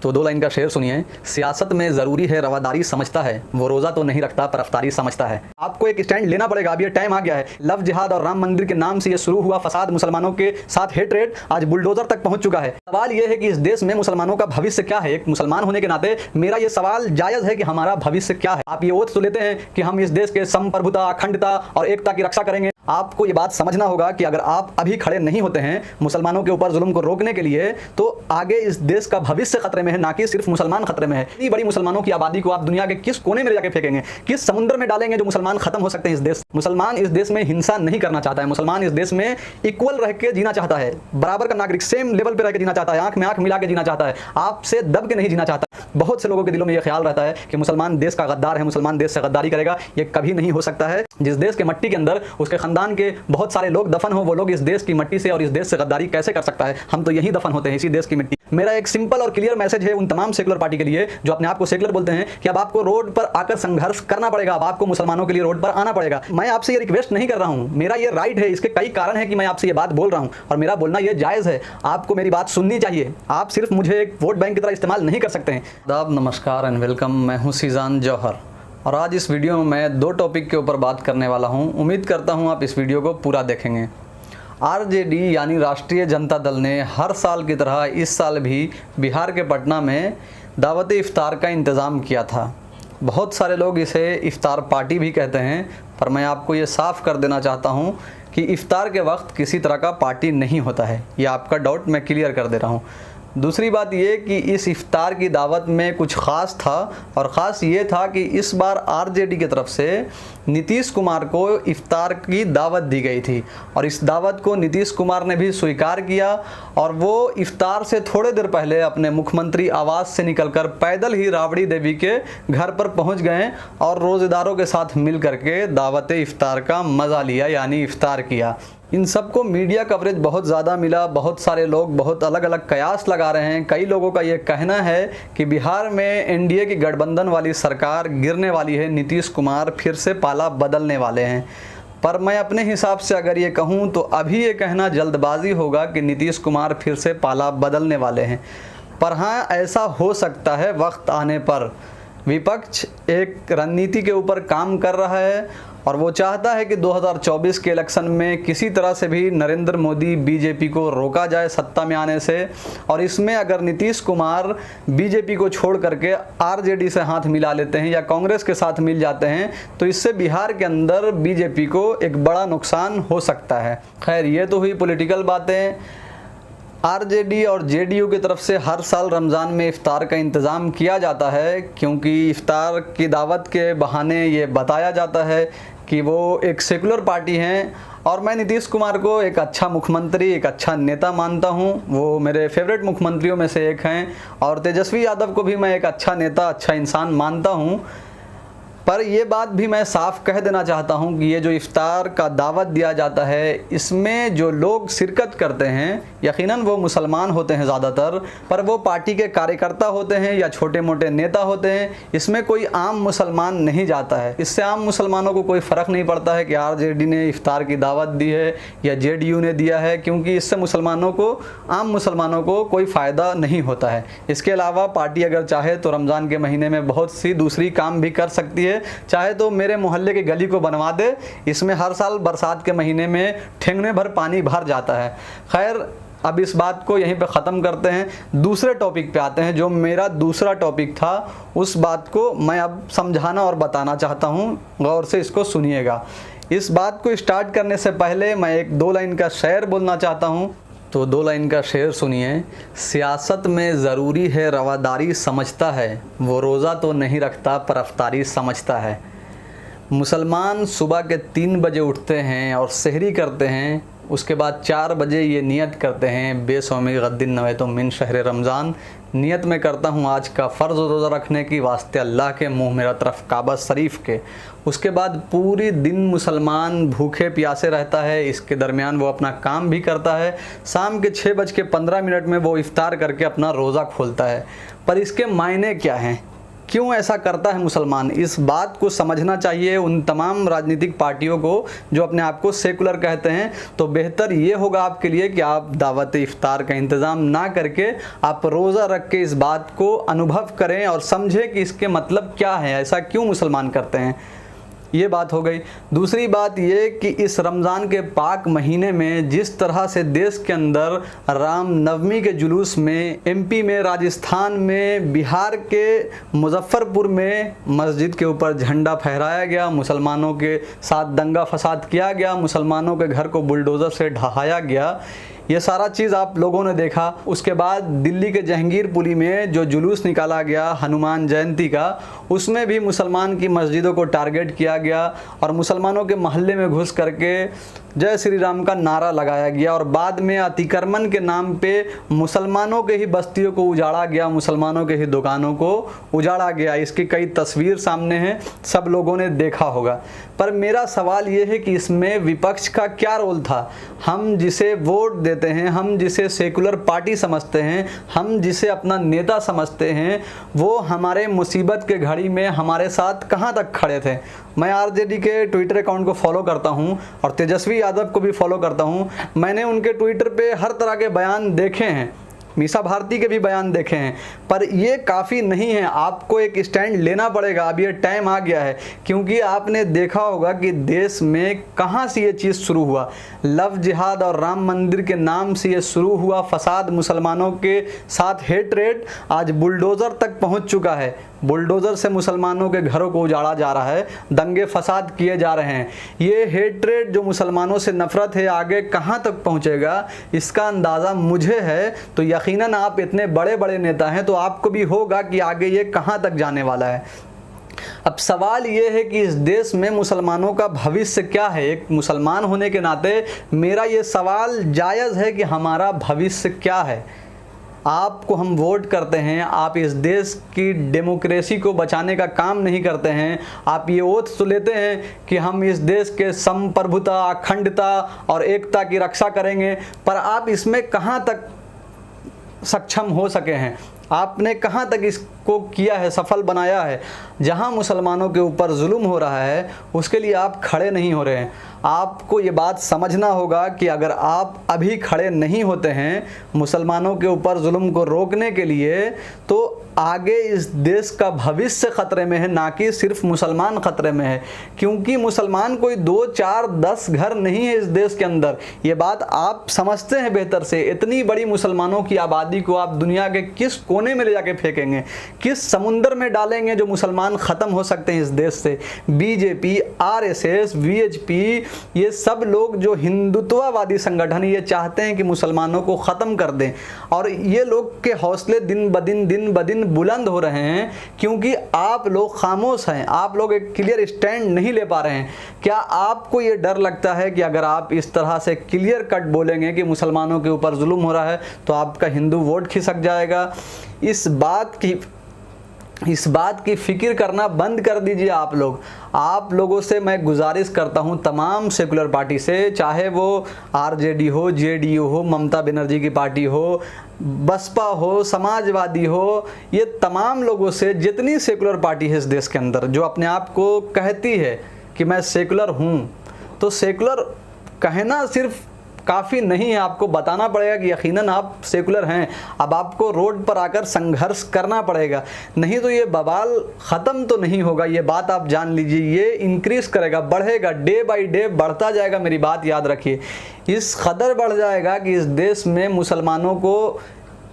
तो दो लाइन का शेर सुनिए। सियासत में ज़रूरी है रवादारी समझता है, वो रोज़ा तो नहीं रखता पर अफ्तारी समझता है। आपको एक स्टैंड लेना पड़ेगा, अब ये टाइम आ गया है। लव जिहाद और राम मंदिर के नाम से ये शुरू हुआ फसाद, मुसलमानों के साथ हेटरेट आज बुलडोजर तक पहुंच चुका है। सवाल ये है कि इस देश में मुसलमानों का भविष्य क्या है। एक मुसलमान होने के नाते मेरा ये सवाल जायज़ है कि हमारा भविष्य क्या है। आप ये ओथ तो लेते हैं कि हम इस देश के संप्रभुता, अखंडता और एकता की रक्षा करेंगे। आपको ये बात समझना होगा कि अगर आप अभी खड़े नहीं होते हैं मुसलमानों के ऊपर जुल्म को रोकने के लिए, तो आगे इस देश का भविष्य खतरे में है, ना कि सिर्फ मुसलमान खतरे में है। इतनी बड़ी मुसलमानों की आबादी को आप दुनिया के किस कोने में जाके फेंकेंगे, किस समुद्र में डालेंगे जो मुसलमान खत्म हो सकते हैं इस देश। मुसलमान इस देश में हिंसा नहीं करना चाहता है। मुसलमान इस देश में इक्वल रह के जीना चाहता है, बराबर का नागरिक, सेम लेवल पे रह के जीना चाहता है, आंख में आंख मिला के जीना चाहता है, आपसे दब के नहीं जीना चाहता। बहुत से लोगों के दिलों में यह ख्याल रहता है कि मुसलमान देश का गद्दार है, मुसलमान देश से गद्दारी करेगा। यह कभी नहीं हो सकता है। जिस देश के मिट्टी के अंदर उसके खानदान के बहुत सारे लोग दफन हो, वो लोग इस देश की मिट्टी से और इस देश से गद्दारी कैसे कर सकता है। हम तो यही दफन होते हैं, इसी देश की मिट्टी। मेरा एक सिंपल और क्लियर मैसेज है उन तमाम सेकुलर पार्टी के लिए जो अपने आप को सेकुलर बोलते हैं कि अब आपको रोड पर आकर संघर्ष करना पड़ेगा। अब आपको मुसलमानों के लिए रोड पर आना पड़ेगा। मैं आपसे ये रिक्वेस्ट नहीं कर रहा हूं, मेरा ये राइट है। इसके कई कारण है कि मैं आपसे ये बात बोल रहा हूं और मेरा बोलना ये जायज़ है। आपको मेरी बात सुननी चाहिए। आप सिर्फ मुझे एक वोट बैंक की तरह इस्तेमाल नहीं कर सकते हैं। आदाब, नमस्कार एंड वेलकम। मैं हूं सीजान जौहर और आज इस वीडियो में मैं दो टॉपिक के ऊपर बात करने वाला हूं। उम्मीद करता हूं आप इस वीडियो को पूरा देखेंगे। आरजेडी यानी राष्ट्रीय जनता दल ने हर साल की तरह इस साल भी बिहार के पटना में दावत इफ्तार का इंतज़ाम किया था। बहुत सारे लोग इसे इफ्तार पार्टी भी कहते हैं, पर मैं आपको ये साफ़ कर देना चाहता हूँ कि इफ्तार के वक्त किसी तरह का पार्टी नहीं होता है। ये आपका डाउट मैं क्लियर कर दे रहा हूँ। दूसरी बात ये कि इस इफ्तार की दावत में कुछ ख़ास था और ख़ास ये था कि इस बार आरजेडी की तरफ से नीतीश कुमार को इफ्तार की दावत दी गई थी और इस दावत को नीतीश कुमार ने भी स्वीकार किया और वो इफ्तार से थोड़े देर पहले अपने मुख्यमंत्री आवास से निकलकर पैदल ही राबड़ी देवी के घर पर पहुंच गए और रोज़ेदारों के साथ मिल करके दावत इफ्तार का मज़ा लिया, यानी इफ्तार किया। इन सबको मीडिया कवरेज बहुत ज़्यादा मिला। बहुत सारे लोग बहुत अलग अलग कयास लगा रहे हैं। कई लोगों का ये कहना है कि बिहार में एनडीए की गठबंधन वाली सरकार गिरने वाली है, नीतीश कुमार फिर से पाला बदलने वाले हैं। पर मैं अपने हिसाब से अगर ये कहूँ तो अभी ये कहना जल्दबाजी होगा कि नीतीश कुमार फिर से पाला बदलने वाले हैं। पर हाँ, ऐसा हो सकता है वक्त आने पर। विपक्ष एक रणनीति के ऊपर काम कर रहा है और वो चाहता है कि 2024 के इलेक्शन में किसी तरह से भी नरेंद्र मोदी बीजेपी को रोका जाए सत्ता में आने से। और इसमें अगर नीतीश कुमार बीजेपी को छोड़ करके आरजेडी से हाथ मिला लेते हैं या कांग्रेस के साथ मिल जाते हैं तो इससे बिहार के अंदर बीजेपी को एक बड़ा नुकसान हो सकता है। खैर, ये तो हुई पॉलिटिकल बातें। आरजेडी और जेडीयू की तरफ से हर साल रमज़ान में इफ्तार का इंतज़ाम किया जाता है क्योंकि इफ्तार की दावत के बहाने ये बताया जाता है कि वो एक सेकुलर पार्टी हैं और मैं नीतीश कुमार को एक अच्छा मुख्यमंत्री, एक अच्छा नेता मानता हूं। वो मेरे फेवरेट मुख्यमंत्रियों में से एक हैं और तेजस्वी यादव को भी मैं एक अच्छा नेता, अच्छा इंसान मानता हूं। पर ये बात भी मैं साफ कह देना चाहता हूं कि ये जो इफ्तार का दावत दिया जाता है इसमें जो लोग शिरकत करते हैं यकीनन वो मुसलमान होते हैं ज़्यादातर, पर वो पार्टी के कार्यकर्ता होते हैं या छोटे मोटे नेता होते हैं। इसमें कोई आम मुसलमान नहीं जाता है। इससे आम मुसलमानों को कोई फ़र्क नहीं पड़ता है कि आरजेडी ने इफ्तार की दावत दी है या जेडीयू ने दिया है, क्योंकि इससे मुसलमानों को, आम मुसलमानों को कोई फ़ायदा नहीं होता है। इसके अलावा पार्टी अगर चाहे तो रमज़ान के महीने में बहुत सी दूसरी काम भी कर सकती है। चाहे तो मेरे मोहल्ले की गली को बनवा दे, इसमें हर साल बरसात के महीने में ठेंगने भर पानी भर जाता है। खैर, अब इस बात को यहीं पे ख़त्म करते हैं। दूसरे टॉपिक पे आते हैं। जो मेरा दूसरा टॉपिक था उस बात को मैं अब समझाना और बताना चाहता हूँ, गौर से इसको सुनिएगा। इस बात को स्टार्ट करने से पहले मैं एक दो लाइन का शेर बोलना चाहता हूँ। तो दो लाइन का शेर सुनिए। सियासत में ज़रूरी है रवादारी समझता है, वो रोज़ा तो नहीं रखता पर अफ्तारी समझता है। मुसलमान सुबह के 3 बजे उठते हैं और सहरी करते हैं, उसके बाद 4 बजे ये नियत करते हैं बेसौमी गद्दिन नवे तो मिन शहर रमज़ान, नियत में करता हूँ आज का फ़र्ज़ रोज़ा रखने की वास्ते अल्लाह के, मुँह मेरा तरफ काबा शरीफ के। उसके बाद पूरी दिन मुसलमान भूखे प्यासे रहता है। इसके दरमियान वो अपना काम भी करता है। शाम के 6:15 में वो इफ्तार करके अपना रोज़ा खोलता है। पर इसके मायने क्या हैं? क्यों ऐसा करता है मुसलमान? इस बात को समझना चाहिए उन तमाम राजनीतिक पार्टियों को जो अपने आप को सेकुलर कहते हैं। तो बेहतर ये होगा आपके लिए कि आप दावत इफ्तार का इंतज़ाम ना करके आप रोज़ा रख के इस बात को अनुभव करें और समझें कि इसके मतलब क्या है, ऐसा क्यों मुसलमान करते हैं। ये बात हो गई। दूसरी बात ये कि इस रमज़ान के पाक महीने में जिस तरह से देश के अंदर राम नवमी के जुलूस में, एमपी में, राजस्थान में, बिहार के मुजफ्फरपुर में मस्जिद के ऊपर झंडा फहराया गया, मुसलमानों के साथ दंगा फसाद किया गया, मुसलमानों के घर को बुलडोज़र से ढहाया गया, ये सारा चीज़ आप लोगों ने देखा। उसके बाद दिल्ली के जहांगीरपुरी में जो जुलूस निकाला गया हनुमान जयंती का, उसमें भी मुसलमान की मस्जिदों को टारगेट किया गया और मुसलमानों के मोहल्ले में घुस करके जय श्री राम का नारा लगाया गया और बाद में अतिक्रमण के नाम पे मुसलमानों के ही बस्तियों को उजाड़ा गया, मुसलमानों के ही दुकानों को उजाड़ा गया। इसकी कई तस्वीर सामने हैं, सब लोगों ने देखा होगा। पर मेरा सवाल ये है कि इसमें विपक्ष का क्या रोल था? हम जिसे वोट देते हैं, हम जिसे सेकुलर पार्टी समझते हैं, हम जिसे अपना नेता समझते हैं, वो हमारे मुसीबत के घड़ी में हमारे साथ कहाँ तक खड़े थे? मैं आरजेडी के ट्विटर अकाउंट को फॉलो करता हूं और तेजस्वी यादव को भी फॉलो करता हूं। मैंने उनके ट्विटर पे हर तरह के बयान देखे हैं, मीसा भारती के भी बयान देखे हैं, पर ये काफ़ी नहीं है। आपको एक स्टैंड लेना पड़ेगा। अब ये टाइम आ गया है, क्योंकि आपने देखा होगा कि देश में कहाँ से ये चीज़ शुरू हुआ। लव जिहाद और राम मंदिर के नाम से ये शुरू हुआ फसाद, मुसलमानों के साथ हेटरेट आज बुलडोज़र तक पहुँच चुका है। बुलडोज़र से मुसलमानों के घरों को उजाड़ा जा रहा है, दंगे फसाद किए जा रहे हैं। ये हेटरेट जो मुसलमानों से नफ़रत है आगे कहाँ तक पहुँचेगा, इसका अंदाज़ा मुझे है। तो यकीनन आप इतने बड़े बड़े नेता हैं तो आपको भी होगा कि आगे ये कहाँ तक जाने वाला है। अब सवाल ये है कि इस देश में मुसलमानों का भविष्य क्या है? एक मुसलमान होने के नाते मेरा ये सवाल जायज़ है कि हमारा भविष्य क्या है। आपको हम वोट करते हैं, आप इस देश की डेमोक्रेसी को बचाने का काम नहीं करते हैं। आप ये ओथ तो लेते हैं कि हम इस देश के संप्रभुता, अखंडता और एकता की रक्षा करेंगे, पर आप इसमें कहाँ तक सक्षम हो सके हैं? आपने कहाँ तक इसको किया है, सफल बनाया है? जहाँ मुसलमानों के ऊपर जुल्म हो रहा है उसके लिए आप खड़े नहीं हो रहे हैं। आपको ये बात समझना होगा कि अगर आप अभी खड़े नहीं होते हैं मुसलमानों के ऊपर जुल्म को रोकने के लिए, तो आगे इस देश का भविष्य ख़तरे में है, ना कि सिर्फ मुसलमान ख़तरे में है। क्योंकि मुसलमान कोई 2, 4, 10 घर नहीं है इस देश के अंदर। ये बात आप समझते हैं बेहतर से। इतनी बड़ी मुसलमानों की आबादी को आप दुनिया के किस कोने में ले जाके फेंकेंगे, किस समुंदर में डालेंगे जो मुसलमान ख़त्म हो सकते हैं इस देश से? बीजेपी, आरएसएस, वीएचपी, ये सब लोग जो हिंदुत्ववादी संगठन ये चाहते हैं कि मुसलमानों को ख़त्म कर दें, और ये लोग के हौसले दिन ब दिन बुलंद हो रहे हैं क्योंकि आप लोग खामोश हैं। आप लोग एक क्लियर स्टैंड नहीं ले पा रहे हैं। क्या आपको ये डर लगता है कि अगर आप इस तरह से क्लियर कट बोलेंगे कि मुसलमानों के ऊपर जुल्म हो रहा है तो आपका हिंदू वोट खिसक जाएगा? इस बात की फिक्र करना बंद कर दीजिए आप लोग। आप लोगों से मैं गुजारिश करता हूं, तमाम सेकुलर पार्टी से, चाहे वो आरजेडी हो, जेडीयू हो, ममता बनर्जी की पार्टी हो, बसपा हो, समाजवादी हो, ये तमाम लोगों से, जितनी सेकुलर पार्टी है इस देश के अंदर जो अपने आप को कहती है कि मैं सेकुलर हूं, तो सेकुलर कहना सिर्फ काफ़ी नहीं है। आपको बताना पड़ेगा कि यकीनन आप सेकुलर हैं। अब आपको रोड पर आकर संघर्ष करना पड़ेगा, नहीं तो ये बवाल ख़त्म तो नहीं होगा। ये बात आप जान लीजिए, ये इंक्रीज करेगा, बढ़ेगा, डे बाय डे बढ़ता जाएगा। मेरी बात याद रखिए, इस कदर बढ़ जाएगा कि इस देश में मुसलमानों को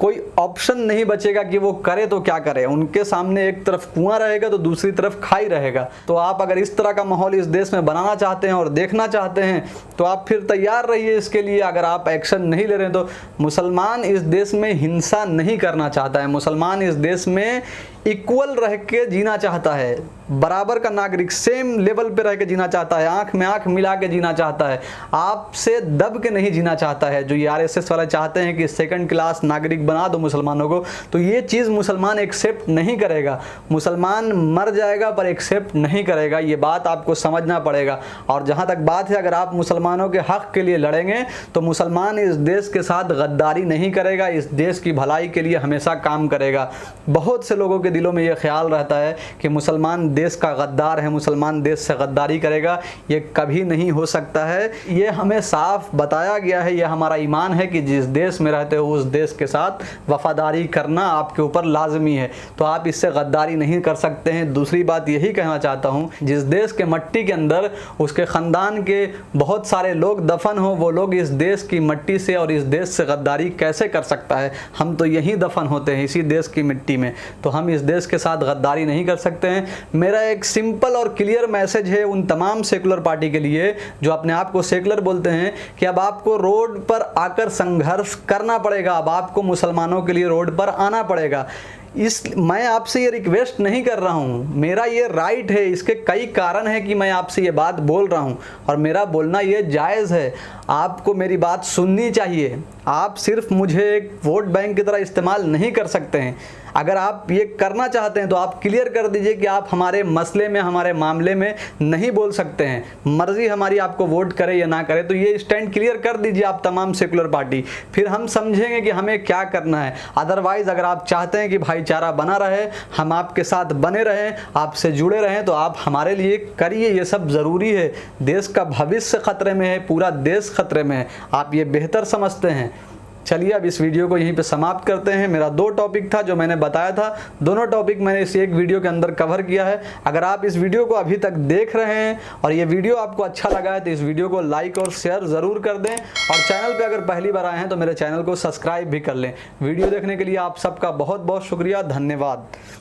कोई ऑप्शन नहीं बचेगा कि वो करे तो क्या करे। उनके सामने एक तरफ कुआं रहेगा तो दूसरी तरफ खाई रहेगा। तो आप अगर इस तरह का माहौल इस देश में बनाना चाहते हैं और देखना चाहते हैं तो आप फिर तैयार रहिए इसके लिए। अगर आप एक्शन नहीं ले रहे हैं तो मुसलमान इस देश में हिंसा नहीं करना चाहता है। मुसलमान इस देश में इक्वल रह के जीना चाहता है। बराबर का नागरिक, सेम लेवल पे रह के जीना चाहता है, आंख में आंख मिला के जीना चाहता है, आपसे दब के नहीं जीना चाहता है। जो ये आरएसएस वाले चाहते हैं कि सेकंड क्लास नागरिक बना दो मुसलमानों को, तो ये चीज़ मुसलमान एक्सेप्ट नहीं करेगा। मुसलमान मर जाएगा पर एक्सेप्ट नहीं करेगा, ये बात आपको समझना पड़ेगा। और जहाँ तक बात है, अगर आप मुसलमानों के हक़ के लिए लड़ेंगे तो मुसलमान इस देश के साथ गद्दारी नहीं करेगा, इस देश की भलाई के लिए हमेशा काम करेगा। बहुत से लोगों के दिलों में ये ख्याल रहता है कि मुसलमान देश का गद्दार है, मुसलमान देश से गद्दारी करेगा, ये कभी नहीं हो सकता है। ये हमें साफ बताया गया है, ये हमारा ईमान है कि जिस देश में रहते हो उस देश के साथ वफादारी करना आपके ऊपर लाजमी है, तो आप इससे गद्दारी नहीं कर सकते हैं। दूसरी बात यही कहना चाहता हूँ, जिस देश के मट्टी के अंदर उसके ख़ानदान के बहुत सारे लोग दफन हो, वो लोग इस देश की मट्टी से और इस देश से गद्दारी कैसे कर सकता है? हम तो यहीं दफन होते हैं, इसी देश की मिट्टी में, तो हम इस देश के साथ गद्दारी नहीं कर सकते हैं। मेरा एक सिंपल और क्लियर मैसेज है उन तमाम सेकुलर पार्टी के लिए जो अपने आप को सेकुलर बोलते हैं कि अब आपको रोड पर आकर संघर्ष करना पड़ेगा, अब आपको मुसलमानों के लिए रोड पर आना पड़ेगा। मैं आपसे ये रिक्वेस्ट नहीं कर रहा हूँ, मेरा ये राइट है, इसके कई कारण हैं कि मैं आपसे ये बात बोल रहा हूँ और मेरा बोलना ये जायज़ है। आपको मेरी बात सुननी चाहिए, आप सिर्फ मुझे एक वोट बैंक की तरह इस्तेमाल नहीं कर सकते हैं। अगर आप ये करना चाहते हैं तो आप क्लियर कर दीजिए कि आप हमारे मसले में, हमारे मामले में नहीं बोल सकते हैं। मर्जी हमारी आपको वोट करे या ना करे, तो ये स्टैंड क्लियर कर दीजिए आप तमाम सेकुलर पार्टी, फिर हम समझेंगे कि हमें क्या करना है। अदरवाइज़ अगर आप चाहते हैं कि भाईचारा बना रहे, हम आपके साथ बने रहें, आपसे जुड़े रहें, तो आप हमारे लिए करिए, ये सब ज़रूरी है। देश का भविष्य खतरे में है, पूरा देश खतरे में है, आप ये बेहतर समझते हैं। चलिए अब इस वीडियो को यहीं पे समाप्त करते हैं। मेरा 2 टॉपिक था जो मैंने बताया था, दोनों टॉपिक मैंने इस एक वीडियो के अंदर कवर किया है। अगर आप इस वीडियो को अभी तक देख रहे हैं और ये वीडियो आपको अच्छा लगा है तो इस वीडियो को लाइक और शेयर ज़रूर कर दें, और चैनल पे अगर पहली बार आए हैं तो मेरे चैनल को सब्सक्राइब भी कर लें। वीडियो देखने के लिए आप सबका बहुत बहुत शुक्रिया, धन्यवाद।